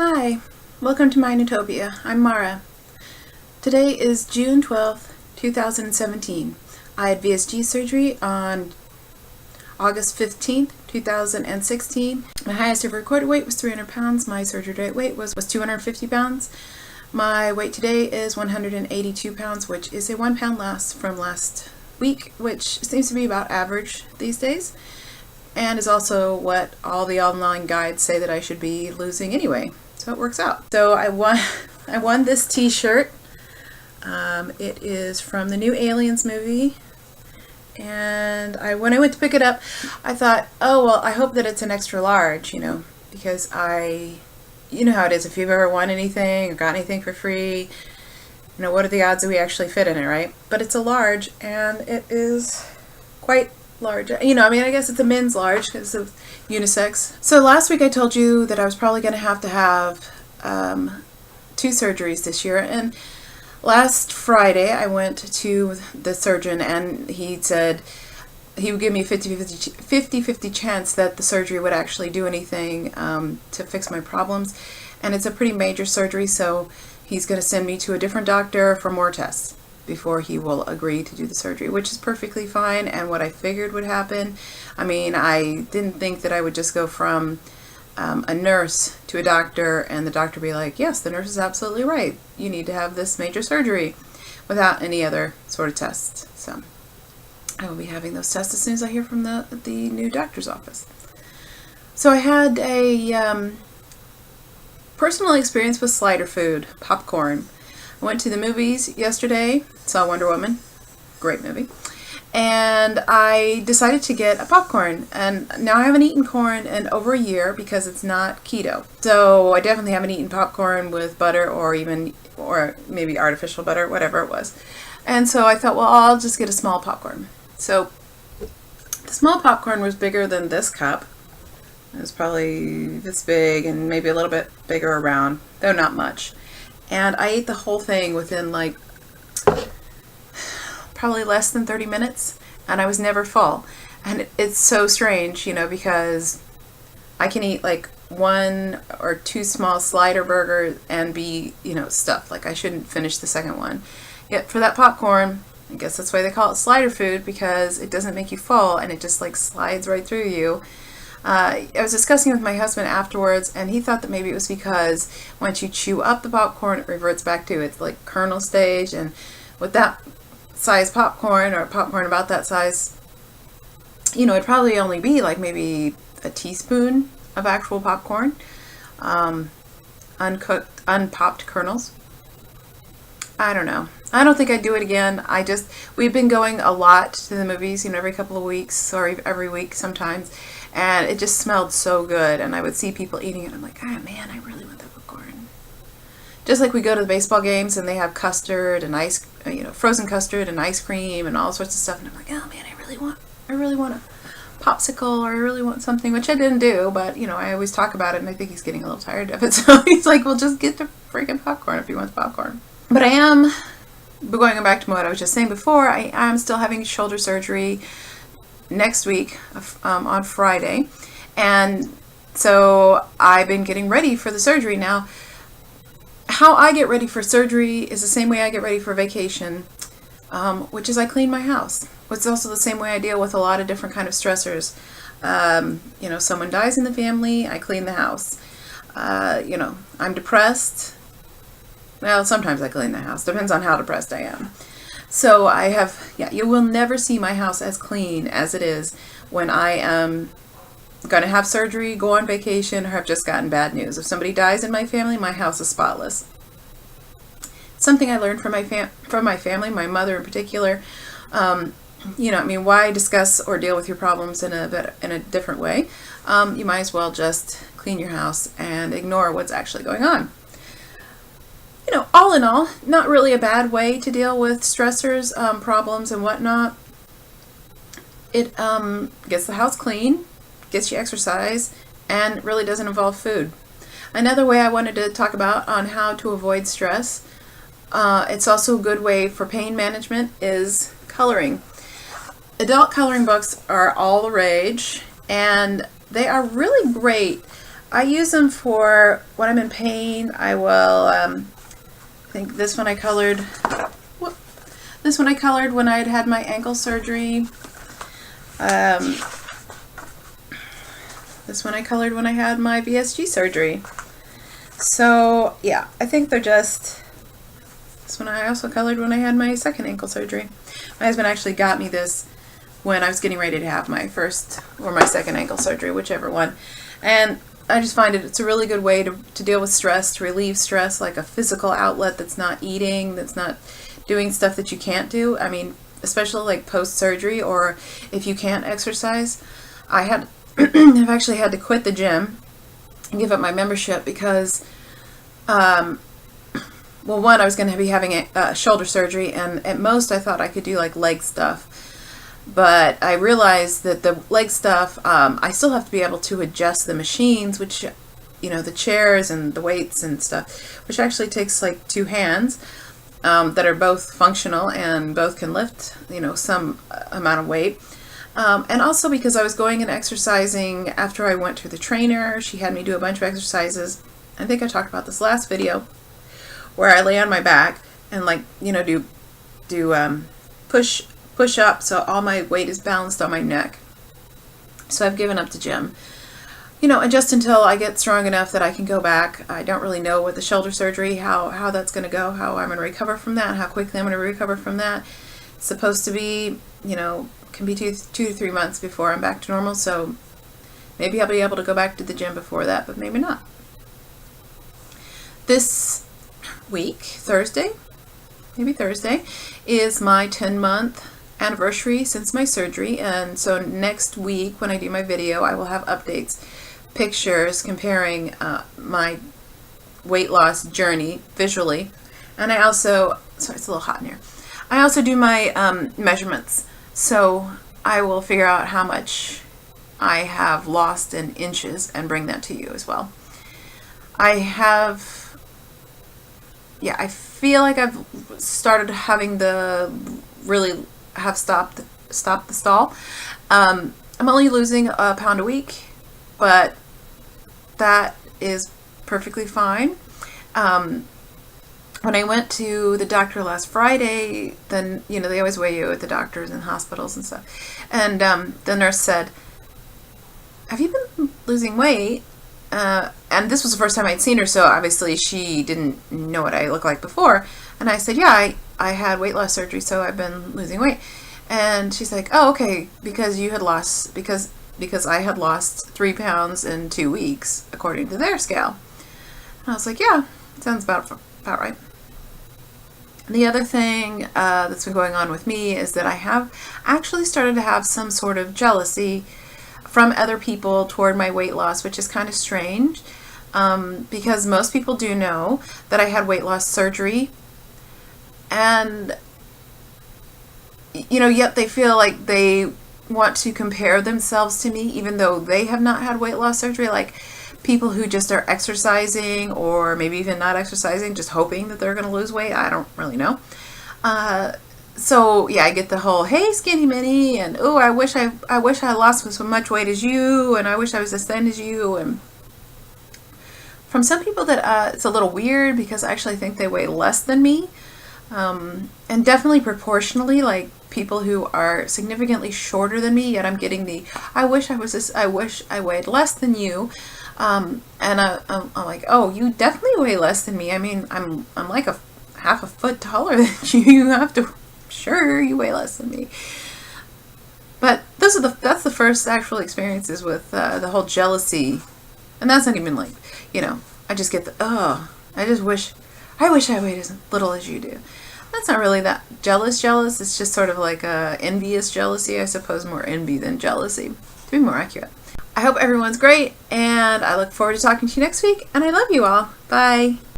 Hi, welcome to my Utopia. I'm Mara. Today is June 12th, 2017. I had VSG surgery on August 15th, 2016. My highest ever recorded weight was 300 pounds. My surgery date weight was 250 pounds. My weight today is 182 pounds, which is a 1 pound less from last week, which seems to be about average these days, and is also what all the online guides say that I should be losing anyway. So it works out. So I won this t-shirt. It is from the new Aliens movie. And when I went to pick it up, I thought, oh, well, I hope that it's an extra large, because you know how it is. If you've ever won anything or got anything for free, what are the odds that we actually fit in it, right? But it's a large, and it is quite large. I guess it's a men's large because of unisex. So last week I told you that I was probably going to have 2 surgeries this year, and last Friday I went to the surgeon and he said he would give me a 50-50 chance that the surgery would actually do anything to fix my problems, and it's a pretty major surgery, so he's going to send me to a different doctor for more tests before he will agree to do the surgery, which is perfectly fine and what I figured would happen. I didn't think that I would just go from a nurse to a doctor and the doctor be like, yes, the nurse is absolutely right, you need to have this major surgery, without any other sort of tests. So I will be having those tests as soon as I hear from the new doctor's office. So I had a personal experience with slider food, popcorn. I went to the movies yesterday, saw Wonder Woman, great movie, and I decided to get a popcorn. And now I haven't eaten corn in over a year because it's not keto. So I definitely haven't eaten popcorn with butter or maybe artificial butter, whatever it was. And so I thought, well, I'll just get a small popcorn. So the small popcorn was bigger than this cup. It was probably this big and maybe a little bit bigger around, though not much. And I ate the whole thing within probably less than 30 minutes, and I was never full. And it's so strange, because I can eat 1 or 2 small slider burgers and be, stuffed. I shouldn't finish the second one. Yet for that popcorn, I guess that's why they call it slider food, because it doesn't make you full and it just slides right through you. I was discussing with my husband afterwards, and he thought that maybe it was because once you chew up the popcorn, it reverts back to its kernel stage, and with that size popcorn, or popcorn about that size, it'd probably only be maybe a teaspoon of actual popcorn, uncooked, unpopped kernels. I don't know. I don't think I'd do it again. We've been going a lot to the movies, every couple of weeks or every week sometimes, and it just smelled so good, and I would see people eating it. I'm like, ah, man, I really want that popcorn. Just like we go to the baseball games and they have custard and frozen custard and ice cream and all sorts of stuff, and I'm like, oh man, I really want a popsicle, or I really want something, which I didn't do, but I always talk about it, and I think he's getting a little tired of it, so he's like, well, just get the freaking popcorn if he wants popcorn. But I am, going back to what I was just saying before, I am still having shoulder surgery next week on Friday, and so I've been getting ready for the surgery. Now, how I get ready for surgery is the same way I get ready for vacation, which is I clean my house. It's also the same way I deal with a lot of different kind of stressors. Someone dies in the family, I clean the house. I'm depressed. Well, sometimes I clean the house. Depends on how depressed I am. So you will never see my house as clean as it is when I am going to have surgery, go on vacation, or have just gotten bad news. If somebody dies in my family, my house is spotless. Something I learned from my family, my mother in particular. Why discuss or deal with your problems in a different way? You might as well just clean your house and ignore what's actually going on. All in all, not really a bad way to deal with stressors, problems, and whatnot. It gets the house clean, gets you exercise, and really doesn't involve food. Another way I wanted to talk about on how to avoid stress, it's also a good way for pain management, is coloring. Adult coloring books are all the rage, and they are really great I use them for when I'm in pain. I will, I think this one I colored, whoop, this one I colored when I'd had my ankle surgery. This one I colored when I had my VSG surgery. So yeah, I think they're just, this one I also colored when I had my second ankle surgery. My husband actually got me this when I was getting ready to have my first or my second ankle surgery, whichever one. And I just find it's a really good way to deal with stress, to relieve stress, like a physical outlet that's not eating, that's not doing stuff that you can't do. I mean, especially like post-surgery or if you can't exercise. I've actually had to quit the gym and give up my membership because, well, one, I was going to be having a shoulder surgery, and at most I thought I could do like leg stuff. But I realized that the leg stuff, I still have to be able to adjust the machines, which, you know, the chairs and the weights and stuff, which actually takes like 2 hands that are both functional and both can lift, you know, some amount of weight. And also because I was going and exercising after I went to the trainer. She had me do a bunch of exercises. I think I talked about this last video where I lay on my back and, like, you know, do push up so all my weight is balanced on my neck. So I've given up the gym, you know, and just until I get strong enough that I can go back. I don't really know with the shoulder surgery how that's going to go, how I'm going to recover from that, how quickly I'm going to recover from that. It's supposed to be, you know, can be 2 to 3 months before I'm back to normal, so maybe I'll be able to go back to the gym before that, but maybe not. This week, Thursday, is my 10-month anniversary since my surgery, and so next week when I do my video I will have updates, pictures comparing my weight loss journey visually, and I also, sorry it's a little hot in here, I also do my measurements, so I will figure out how much I have lost in inches and bring that to you as well. I feel like I've started having stopped the stall. I'm only losing a pound a week, but that is perfectly fine. When I went to the doctor last Friday, then, you know, they always weigh you at the doctors and hospitals and stuff. And the nurse said, "Have you been losing weight?" And this was the first time I'd seen her, so obviously she didn't know what I looked like before. And I said, "Yeah, I had weight loss surgery, so I've been losing weight." And she's like, "Oh, okay, because you had lost, because I had lost 3 pounds in 2 weeks, according to their scale." And I was like, "Yeah, sounds about right." The other thing that's been going on with me is that I have actually started to have some sort of jealousy from other people toward my weight loss, which is kind of strange because most people do know that I had weight loss surgery, and, you know, yet they feel like they want to compare themselves to me even though they have not had weight loss surgery, like people who just are exercising or maybe even not exercising, just hoping that they're going to lose weight. I don't really know. So yeah, I get the whole, "Hey, skinny mini," and "Oh, I wish I lost as much weight as you," and "I wish I was as thin as you." And from some people that it's a little weird because I actually think they weigh less than me, and definitely proportionally, like people who are significantly shorter than me. Yet I'm getting the, I wish I weighed less than you. And I'm like, "Oh, you definitely weigh less than me. I mean, I'm like half a foot taller than you. You have to, sure, you weigh less than me." But that's the first actual experiences with the whole jealousy, and that's not even like, you know, I just get the, "Oh, I wish I weighed as little as you do." That's not really that jealous. It's just sort of like a envious jealousy, I suppose, more envy than jealousy, to be more accurate. I hope everyone's great, and I look forward to talking to you next week, and I love you all. Bye.